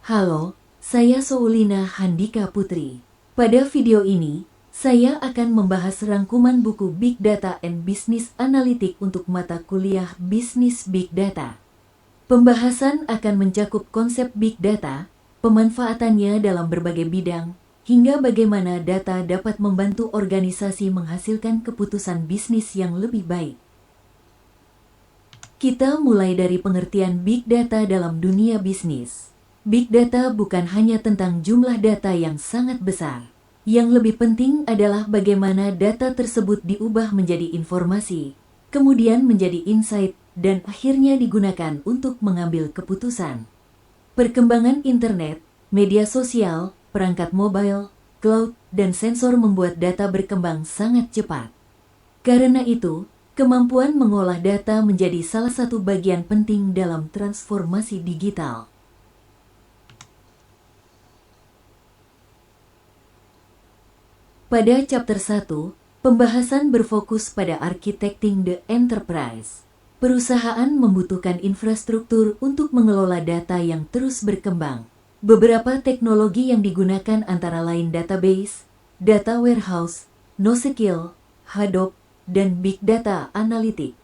Halo, saya Soulina Handika Putri. Pada video ini, saya akan membahas rangkuman buku Big Data and Business Analytics untuk mata kuliah Bisnis Big Data. Pembahasan akan mencakup konsep Big Data, pemanfaatannya dalam berbagai bidang, hingga bagaimana data dapat membantu organisasi menghasilkan keputusan bisnis yang lebih baik. Kita mulai dari pengertian Big Data dalam dunia bisnis. Big Data bukan hanya tentang jumlah data yang sangat besar. Yang lebih penting adalah bagaimana data tersebut diubah menjadi informasi, kemudian menjadi insight, dan akhirnya digunakan untuk mengambil keputusan. Perkembangan internet, media sosial, perangkat mobile, cloud, dan sensor membuat data berkembang sangat cepat. Karena itu, kemampuan mengolah data menjadi salah satu bagian penting dalam transformasi digital. Pada chapter 1, pembahasan berfokus pada architecting the enterprise. Perusahaan membutuhkan infrastruktur untuk mengelola data yang terus berkembang. Beberapa teknologi yang digunakan antara lain database, data warehouse, NoSQL, Hadoop, dan Big Data Analytics.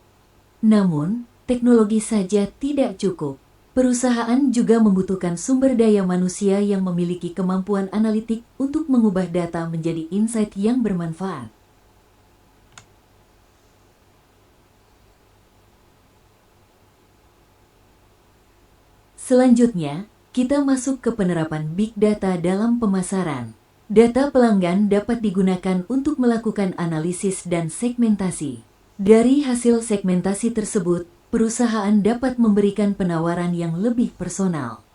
Namun, teknologi saja tidak cukup. Perusahaan juga membutuhkan sumber daya manusia yang memiliki kemampuan analitik untuk mengubah data menjadi insight yang bermanfaat. Selanjutnya, kita masuk ke penerapan Big Data dalam pemasaran. Data pelanggan dapat digunakan untuk melakukan analisis dan segmentasi. Dari hasil segmentasi tersebut, perusahaan dapat memberikan penawaran yang lebih personal.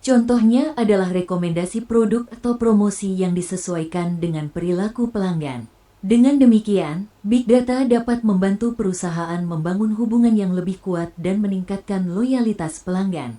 Contohnya adalah rekomendasi produk atau promosi yang disesuaikan dengan perilaku pelanggan. Dengan demikian, Big Data dapat membantu perusahaan membangun hubungan yang lebih kuat dan meningkatkan loyalitas pelanggan.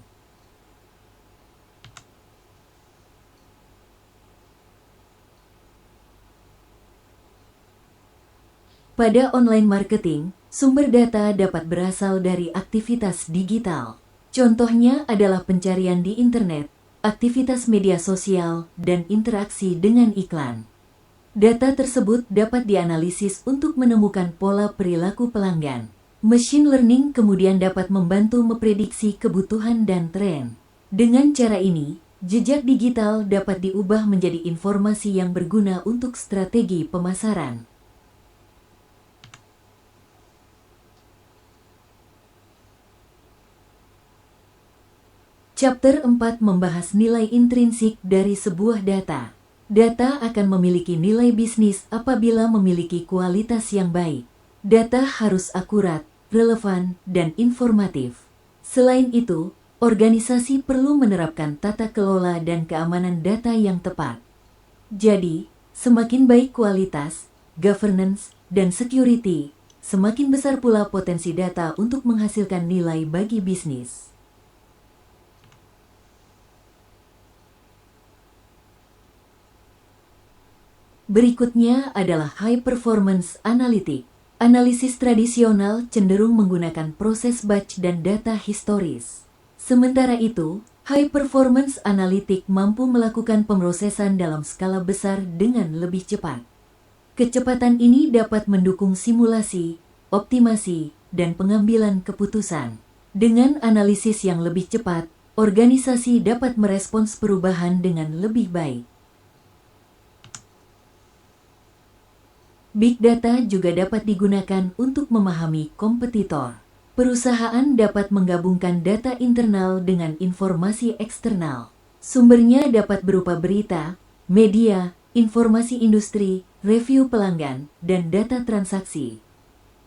Pada online marketing, sumber data dapat berasal dari aktivitas digital. Contohnya adalah pencarian di internet, aktivitas media sosial, dan interaksi dengan iklan. Data tersebut dapat dianalisis untuk menemukan pola perilaku pelanggan. Machine learning kemudian dapat membantu memprediksi kebutuhan dan tren. Dengan cara ini, jejak digital dapat diubah menjadi informasi yang berguna untuk strategi pemasaran. Chapter 4 membahas nilai intrinsik dari sebuah data. Data akan memiliki nilai bisnis apabila memiliki kualitas yang baik. Data harus akurat, relevan, dan informatif. Selain itu, organisasi perlu menerapkan tata kelola dan keamanan data yang tepat. Jadi, semakin baik kualitas, governance, dan security, semakin besar pula potensi data untuk menghasilkan nilai bagi bisnis. Berikutnya adalah High Performance Analytics. Analisis tradisional cenderung menggunakan proses batch dan data historis. Sementara itu, High Performance Analytics mampu melakukan pemrosesan dalam skala besar dengan lebih cepat. Kecepatan ini dapat mendukung simulasi, optimasi, dan pengambilan keputusan. Dengan analisis yang lebih cepat, organisasi dapat merespons perubahan dengan lebih baik. Big Data juga dapat digunakan untuk memahami kompetitor. Perusahaan dapat menggabungkan data internal dengan informasi eksternal. Sumbernya dapat berupa berita, media, informasi industri, review pelanggan, dan data transaksi.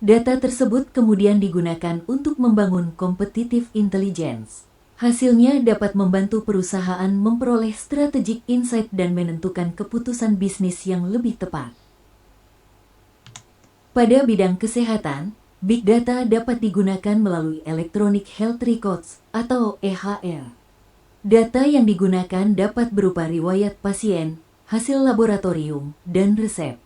Data tersebut kemudian digunakan untuk membangun competitive intelligence. Hasilnya dapat membantu perusahaan memperoleh strategic insight dan menentukan keputusan bisnis yang lebih tepat. Pada bidang kesehatan, Big Data dapat digunakan melalui Electronic Health Records atau EHR. Data yang digunakan dapat berupa riwayat pasien, hasil laboratorium, dan resep.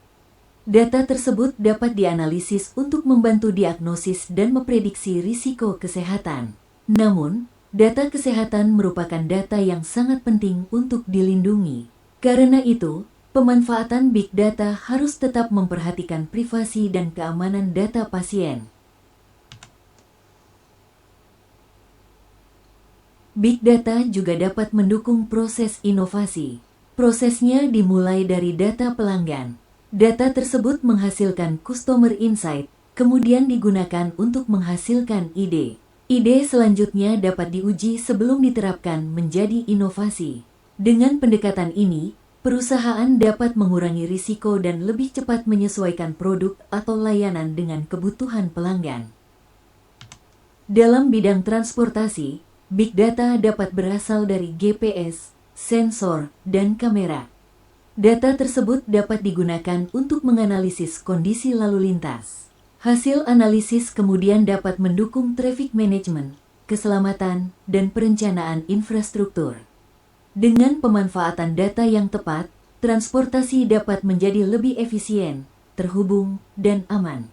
Data tersebut dapat dianalisis untuk membantu diagnosis dan memprediksi risiko kesehatan. Namun, Data kesehatan merupakan data yang sangat penting untuk dilindungi. Karena itu, pemanfaatan big data harus tetap memperhatikan privasi dan keamanan data pasien. Big data juga dapat mendukung proses inovasi. Prosesnya dimulai dari data pelanggan. Data tersebut menghasilkan customer insight, kemudian digunakan untuk menghasilkan ide. Ide selanjutnya dapat diuji sebelum diterapkan menjadi inovasi. Dengan pendekatan ini, perusahaan dapat mengurangi risiko dan lebih cepat menyesuaikan produk atau layanan dengan kebutuhan pelanggan. Dalam bidang transportasi, big data dapat berasal dari GPS, sensor, dan kamera. Data tersebut dapat digunakan untuk menganalisis kondisi lalu lintas. Hasil analisis kemudian dapat mendukung traffic management, keselamatan, dan perencanaan infrastruktur. Dengan pemanfaatan data yang tepat, transportasi dapat menjadi lebih efisien, terhubung, dan aman.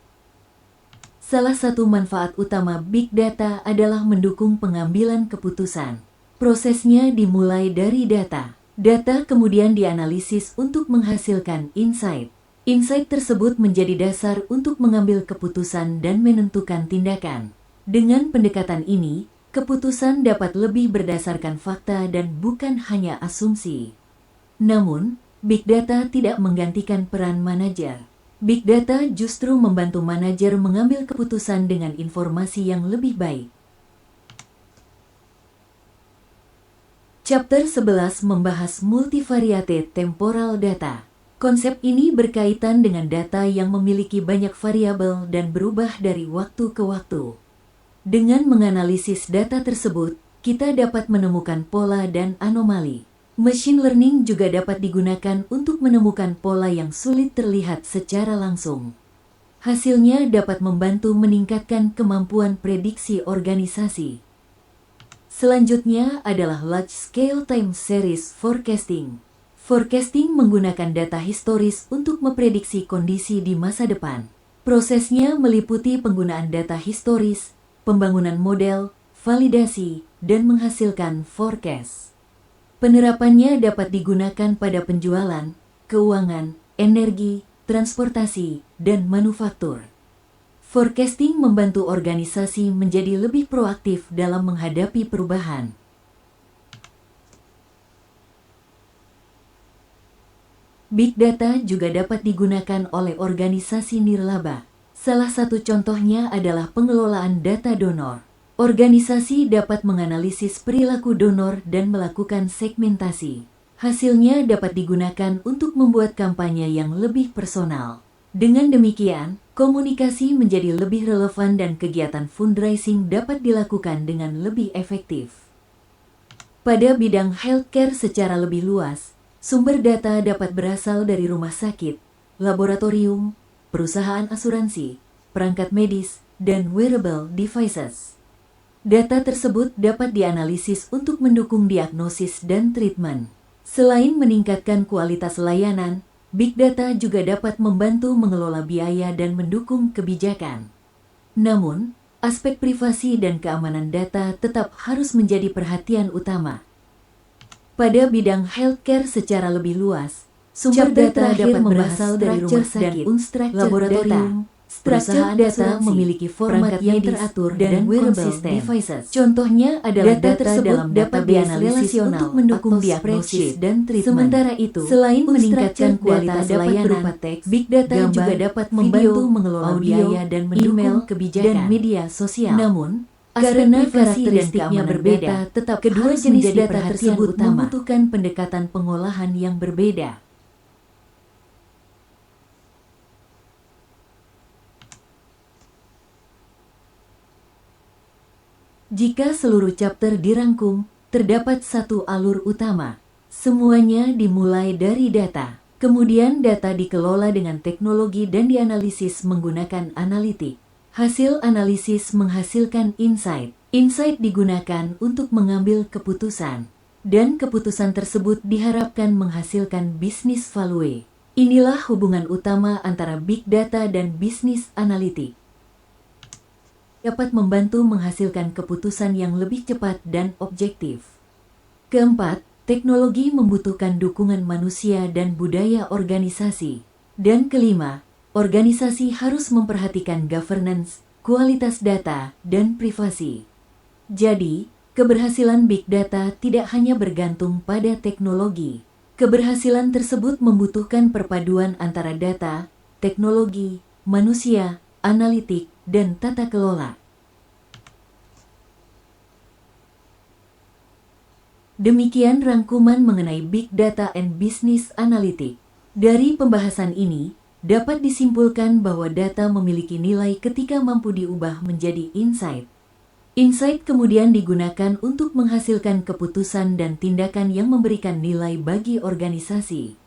Salah satu manfaat utama big data adalah mendukung pengambilan keputusan. Prosesnya dimulai dari data. Data kemudian dianalisis untuk menghasilkan insight. Insight tersebut menjadi dasar untuk mengambil keputusan dan menentukan tindakan. Dengan pendekatan ini, keputusan dapat lebih berdasarkan fakta dan bukan hanya asumsi. Namun, big data tidak menggantikan peran manajer. Big data justru membantu manajer mengambil keputusan dengan informasi yang lebih baik. Chapter 11 membahas multivariate temporal data. Konsep ini berkaitan dengan data yang memiliki banyak variabel dan berubah dari waktu ke waktu. Dengan menganalisis data tersebut, kita dapat menemukan pola dan anomali. Machine learning juga dapat digunakan untuk menemukan pola yang sulit terlihat secara langsung. Hasilnya dapat membantu meningkatkan kemampuan prediksi organisasi. Selanjutnya adalah large-scale time series forecasting. Forecasting menggunakan data historis untuk memprediksi kondisi di masa depan. Prosesnya meliputi penggunaan data historis, pembangunan model, validasi, dan menghasilkan forecast. Penerapannya dapat digunakan pada penjualan, keuangan, energi, transportasi, dan manufaktur. Forecasting membantu organisasi menjadi lebih proaktif dalam menghadapi perubahan. Big data juga dapat digunakan oleh organisasi nirlaba. Salah satu contohnya adalah pengelolaan data donor. Organisasi dapat menganalisis perilaku donor dan melakukan segmentasi. Hasilnya dapat digunakan untuk membuat kampanye yang lebih personal. Dengan demikian, komunikasi menjadi lebih relevan dan kegiatan fundraising dapat dilakukan dengan lebih efektif. Pada bidang healthcare secara lebih luas, sumber data dapat berasal dari rumah sakit, laboratorium, perusahaan asuransi, perangkat medis, dan wearable devices. Data tersebut dapat dianalisis untuk mendukung diagnosis dan treatment. Selain meningkatkan kualitas layanan, big data juga dapat membantu mengelola biaya dan mendukung kebijakan. Namun, aspek privasi dan keamanan data tetap harus menjadi perhatian utama. Pada bidang healthcare secara lebih luas, sumber data dapat berasal dari rumah sakit, laboratorium, perusahaan data memiliki format yang teratur dan wearable devices. Contohnya adalah data dalam database relasional untuk mendukung diagnosis dan treatment. Sementara itu, selain meningkatkan kualitas layanan, big data juga dapat membantu mengelola biaya dan mendukung kebijakan dan media sosial. Namun, karena karakteristiknya berbeda, tetap kedua jenis data tersebut membutuhkan pendekatan pengolahan yang berbeda. Jika seluruh chapter dirangkum, terdapat satu alur utama. Semuanya dimulai dari data. Kemudian data dikelola dengan teknologi dan dianalisis menggunakan analitik. Hasil analisis menghasilkan insight. Insight digunakan untuk mengambil keputusan. Dan keputusan tersebut diharapkan menghasilkan bisnis value. Inilah hubungan utama antara big data dan bisnis analitik. dapat membantu menghasilkan keputusan yang lebih cepat dan objektif. Keempat, teknologi membutuhkan dukungan manusia dan budaya organisasi. Dan kelima, organisasi harus memperhatikan governance, kualitas data, dan privasi. Jadi, keberhasilan Big Data tidak hanya bergantung pada teknologi. Keberhasilan tersebut membutuhkan perpaduan antara data, teknologi, manusia, analitik, dan tata kelola. Demikian rangkuman mengenai Big Data and Business Analytics. Dari pembahasan ini, dapat disimpulkan bahwa data memiliki nilai ketika mampu diubah menjadi insight. Insight kemudian digunakan untuk menghasilkan keputusan dan tindakan yang memberikan nilai bagi organisasi.